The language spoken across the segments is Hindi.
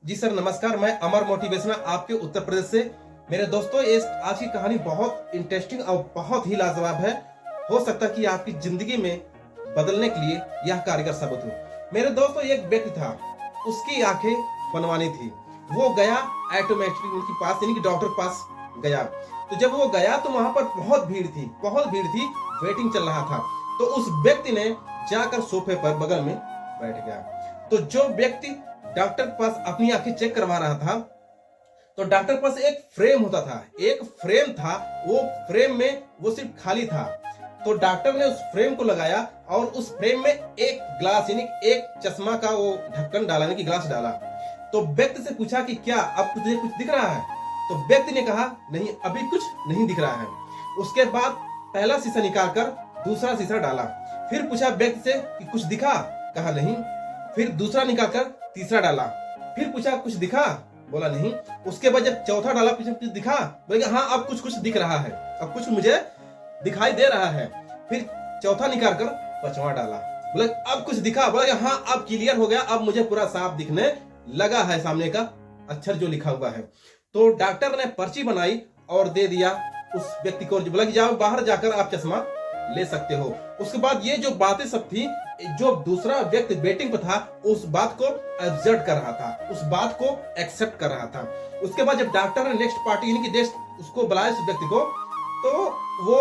जी सर नमस्कार, मैं अमर मोटिवेशनल आपके उत्तर प्रदेश से। मेरे दोस्तों, ये आज की कहानी बहुत इंटरेस्टिंग और बहुत ही लाजवाब है। हो सकता है कि आपकी जिंदगी में बदलने के लिए यह कारगर साबित हो। मेरे दोस्तों, एक व्यक्ति था, उसकी आंखें बनवानी थी। वो गया ऑटोमेट्रिक के पास, यानी कि डॉक्टर के पास गया। तो जब वो गया तो वहां पर बहुत भीड़ थी, वेटिंग चल रहा था। तो उस व्यक्ति ने जाकर सोफे पर बगल में बैठ गया। तो जो व्यक्ति डॉक्टर के पास अपनी आंखें चेक करवा रहा था, तो डॉक्टर के पास एक फ्रेम होता था, एक फ्रेम था। वो फ्रेम में वो सिर्फ खाली था। तो डॉक्टर ने उस फ्रेम को लगाया और उस फ्रेम में एक ग्लास, यानी एक चश्मा का वो ढक्कन डाला, यानी कि ग्लास डाला। तो व्यक्ति से पूछा कि क्या अब तुझे कुछ दिख रहा है? तो व्यक्ति ने कहा नहीं, अभी कुछ नहीं दिख रहा है। उसके बाद पहला शीशा निकालकर दूसरा शीशा डाला। फिर पूछा व्यक्ति से कि कुछ दिखा? कहा नहीं। फिर दूसरा निकालकर तीसरा डाला। फिर पूछा कुछ दिखा? बोला नहीं। उसके बाद जब चौथा डाला, पूछा कुछ दिखा? बोले हाँ, अब कुछ कुछ दिख रहा है, अब कुछ मुझे दिखाई दे रहा है। फिर चौथा निकालकर पांचवा डाला। बोले अब कुछ दिखा? बोला हाँ, अब क्लियर हो गया, अब मुझे पूरा साफ दिखने लगा है सामने का अक्षर जो लिखा हुआ है। तो डॉक्टर ने पर्ची बनाई और दे दिया उस व्यक्ति को। बोला कि जाओ बाहर जाकर आप चश्मा ले सकते हो। उसके बाद ये जो बातें सब थी, जो दूसरा व्यक्ति वेटिंग पे था उस बात को ऑब्जर्व कर रहा था, उस बात को एक्सेप्ट कर रहा था। उसके बाद जब डॉक्टर ने नेक्स्ट पार्टी, यानी कि नेक्स्ट उसको बुलाया उस व्यक्ति को, तो वो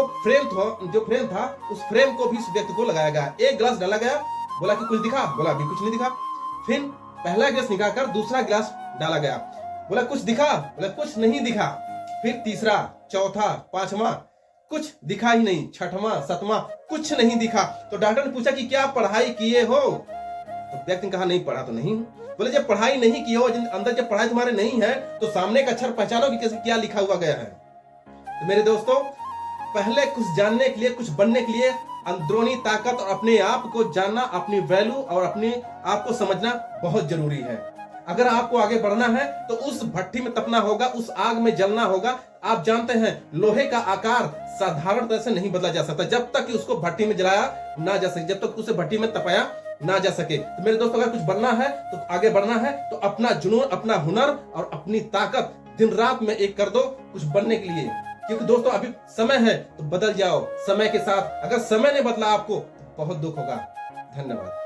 जो फ्रेम था उस फ्रेम को भी उस व्यक्ति को लगाया गया। एक गिलास डाला गया। बोला कि कुछ दिखा? बोला अभी कुछ नहीं दिखा। फिर पहला गिलास निकालकर दूसरा गिलास डाला गया। बोला कुछ दिखा? बोला कुछ नहीं दिखा। फिर तीसरा, चौथा, पांचवा, कुछ दिखा ही नहीं। छठवां, सातवां, कुछ नहीं दिखा। तो डॉक्टर ने पूछा कि क्या पढ़ाई किए हो? तो व्यक्ति ने कहा नहीं, पढ़ा तो नहीं। बोले जब पढ़ाई नहीं किए हो, अंदर जब पढ़ाई तुम्हारे नहीं है, तो सामने का अक्षर पहचानो कि कैसे क्या लिखा हुआ गया है। तो मेरे दोस्तों, पहले कुछ जानने के लिए, कुछ बनने के लिए अंदरूनी ताकत और अपने आप को जानना, अपनी वैल्यू और अपने आप को समझना बहुत जरूरी है। अगर आपको आगे बढ़ना है तो उस भट्टी में तपना होगा, उस आग में जलना होगा। आप जानते हैं लोहे का आकार साधारण तरह से नहीं बदला जा सकता जब तक कि उसको भट्टी में जलाया ना जा सके, जब तक उसे भट्टी में तपाया ना जा सके। तो मेरे दोस्तों, अगर कुछ बनना है तो आगे बढ़ना है तो अपना जुनून, अपना हुनर और अपनी ताकत दिन रात में एक कर दो कुछ बनने के लिए। क्योंकि दोस्तों अभी समय है तो बदल जाओ समय के साथ। अगर समय ने बदला आपको तो बहुत दुख होगा। धन्यवाद।